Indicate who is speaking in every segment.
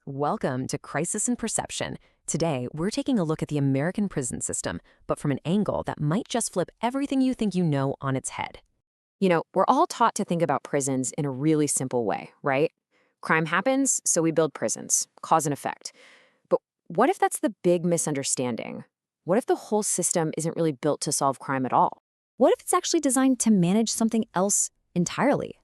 Speaker 1: Welcome to Crisis in Perception. Today, we're taking a look at the American prison system, but from an angle that might just flip everything you think you know on its head.
Speaker 2: We're all taught to think about prisons in a really simple way, right? Crime happens, so we build prisons, cause and effect. But what if that's the big misunderstanding? What if the whole system isn't really built to solve crime at all?
Speaker 3: What if it's actually designed to manage something else entirely?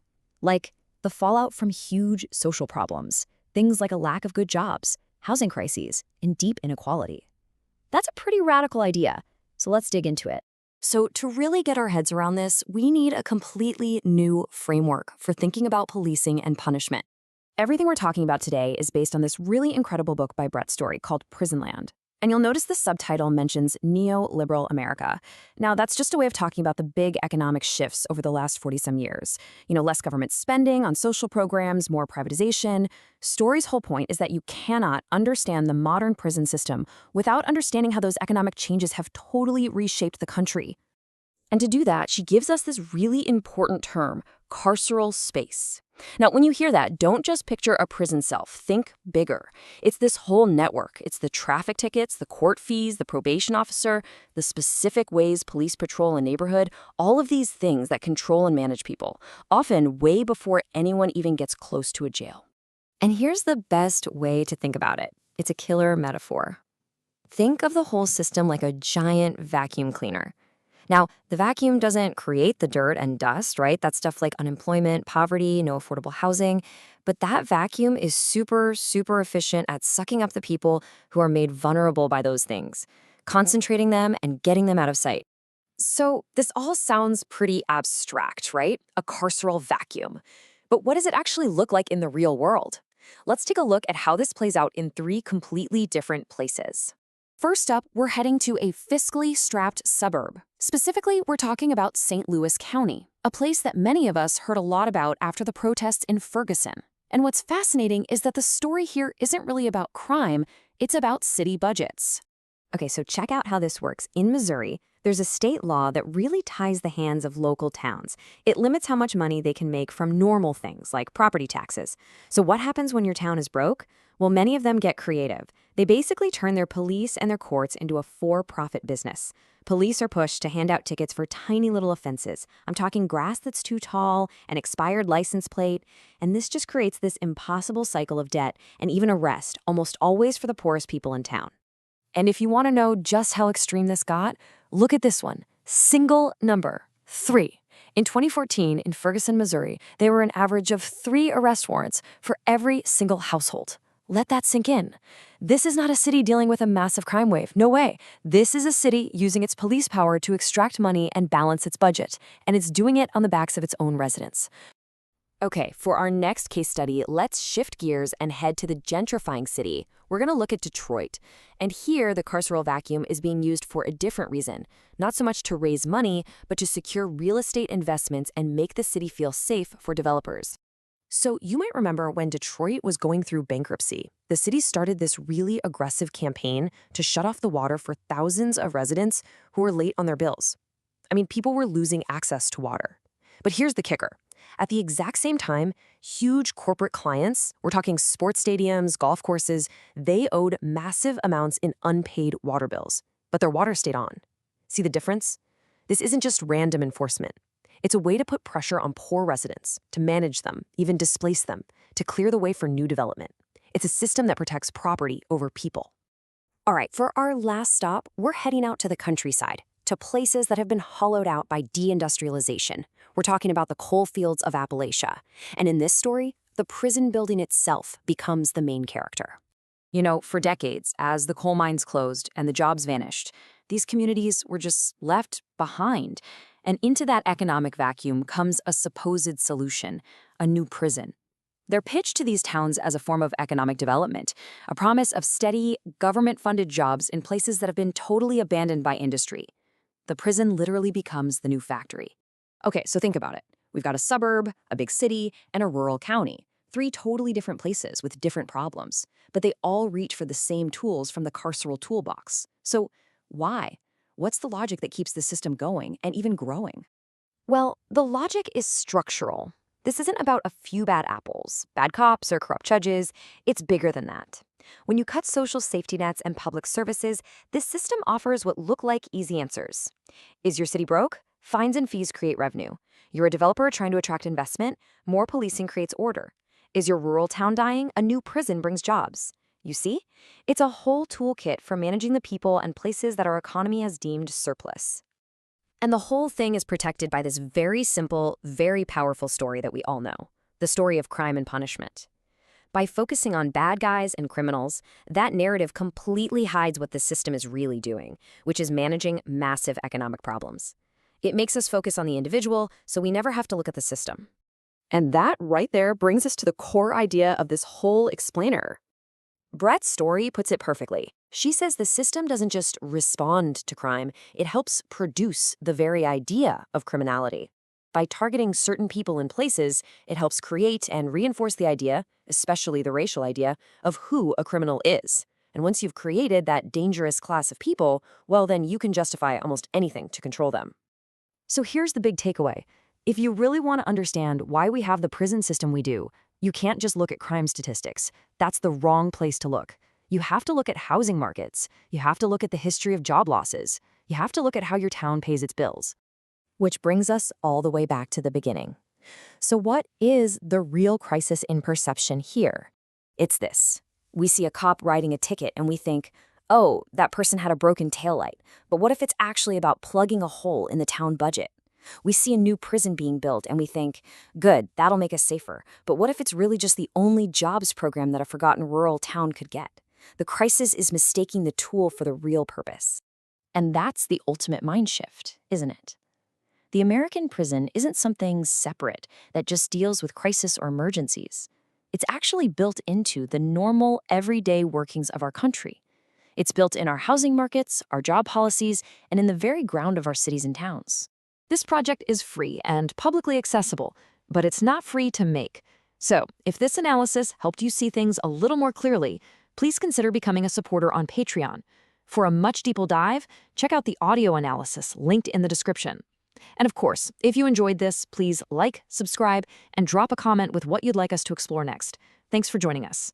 Speaker 3: Like the fallout from huge social problems, things like a lack of good jobs, housing crises, and deep inequality. That's a pretty radical idea, so let's dig into it.
Speaker 2: So, to really get our heads around this, we need a completely new framework for thinking about policing and punishment. Everything we're talking about today is based on this really incredible book by Brett Story called Prisonland. And you'll notice the subtitle mentions Neoliberal America. Now, that's just a way of talking about the big economic shifts over the last 40-some years. Less government spending on social programs, more privatization. Story's whole point is that you cannot understand the modern prison system without understanding how those economic changes have totally reshaped the country. And to do that, she gives us this really important term, carceral space. Now, when you hear that, don't just picture a prison cell. Think bigger. It's this whole network. It's the traffic tickets, the court fees, the probation officer, the specific ways police patrol a neighborhood, all of these things that control and manage people, often way before anyone even gets close to a jail. And here's the best way to think about it. It's a killer metaphor. Think of the whole system like a giant vacuum cleaner. Now, the vacuum doesn't create the dirt and dust, right? That's stuff like unemployment, poverty, no affordable housing. But that vacuum is super, super efficient at sucking up the people who are made vulnerable by those things, concentrating them and getting them out of sight. So this all sounds pretty abstract, right? A carceral vacuum. But what does it actually look like in the real world? Let's take a look at how this plays out in three completely different places. First up, we're heading to a fiscally strapped suburb. Specifically, we're talking about St. Louis County, a place that many of us heard a lot about after the protests in Ferguson. And what's fascinating is that the story here isn't really about crime, it's about city budgets.
Speaker 3: Okay, so check out how this works. In Missouri, there's a state law that really ties the hands of local towns. It limits how much money they can make from normal things like property taxes. So what happens when your town is broke? Well, many of them get creative. They basically turn their police and their courts into a for-profit business. Police are pushed to hand out tickets for tiny little offenses. I'm talking grass that's too tall, an expired license plate, and this just creates this impossible cycle of debt and even arrest, almost always for the poorest people in town. And if you want to know just how extreme this got, look at this one. Single number, 3. In 2014, in Ferguson, Missouri, there were an average of 3 arrest warrants for every single household. Let that sink in. This is not a city dealing with a massive crime wave. No way. This is a city using its police power to extract money and balance its budget, and it's doing it on the backs of its own residents. Okay, for our next case study, let's shift gears and head to the gentrifying city. We're going to look at Detroit. And here, the carceral vacuum is being used for a different reason. Not so much to raise money, but to secure real estate investments and make the city feel safe for developers. So you might remember when Detroit was going through bankruptcy, the city started this really aggressive campaign to shut off the water for thousands of residents who were late on their bills. I mean, people were losing access to water. But here's the kicker. At the exact same time, huge corporate clients, we're talking sports stadiums, golf courses, they owed massive amounts in unpaid water bills, but their water stayed on. See the difference? This isn't just random enforcement. It's a way to put pressure on poor residents, to manage them, even displace them, to clear the way for new development. It's a system that protects property over people. All right, for our last stop, we're heading out to the countryside, to places that have been hollowed out by deindustrialization. We're talking about the coal fields of Appalachia. And in this story, the prison building itself becomes the main character. For decades, as the coal mines closed and the jobs vanished, these communities were just left behind. And into that economic vacuum comes a supposed solution, a new prison. They're pitched to these towns as a form of economic development, a promise of steady, government-funded jobs in places that have been totally abandoned by industry. The prison literally becomes the new factory. Okay, so think about it. We've got a suburb, a big city, and a rural county. 3 totally different places with different problems, but they all reach for the same tools from the carceral toolbox. So why? What's the logic that keeps the system going and even growing? Well, the logic is structural.
Speaker 2: This isn't about a few bad apples, bad cops, or corrupt judges. It's bigger than that. When you cut social safety nets and public services, this system offers what look like easy answers. Is your city broke? Fines and fees create revenue. You're a developer trying to attract investment? More policing creates order. Is your rural town dying? A new prison brings jobs. You see? It's a whole toolkit for managing the people and places that our economy has deemed surplus. And the whole thing is protected by this very simple, very powerful story that we all know, the story of crime and punishment. By focusing on bad guys and criminals, that narrative completely hides what the system is really doing, which is managing massive economic problems. It makes us focus on the individual, so we never have to look at the system.
Speaker 3: And that right there brings us to the core idea of this whole explainer.
Speaker 2: Brett's story puts it perfectly. She says the system doesn't just respond to crime, it helps produce the very idea of criminality. By targeting certain people and places, it helps create and reinforce the idea, especially the racial idea, of who a criminal is. And once you've created that dangerous class of people, well, then you can justify almost anything to control them. So here's the big takeaway. If you really want to understand why we have the prison system we do, you can't just look at crime statistics. That's the wrong place to look. You have to look at housing markets. You have to look at the history of job losses. You have to look at how your town pays its bills.
Speaker 3: Which brings us all the way back to the beginning. So what is the real crisis in perception here?
Speaker 2: It's this. We see a cop writing a ticket and we think, oh, that person had a broken taillight. But what if it's actually about plugging a hole in the town budget? We see a new prison being built and we think, good, that'll make us safer. But what if it's really just the only jobs program that a forgotten rural town could get? The crisis is mistaking the tool for the real purpose.
Speaker 3: And that's the ultimate mind shift, isn't it? The American prison isn't something separate that just deals with crisis or emergencies. It's actually built into the normal, everyday workings of our country. It's built in our housing markets, our job policies, and in the very ground of our cities and towns.
Speaker 1: This project is free and publicly accessible, but it's not free to make. So, if this analysis helped you see things a little more clearly, please consider becoming a supporter on Patreon. For a much deeper dive, check out the audio analysis linked in the description. And of course, if you enjoyed this, please like, subscribe, and drop a comment with what you'd like us to explore next. Thanks for joining us.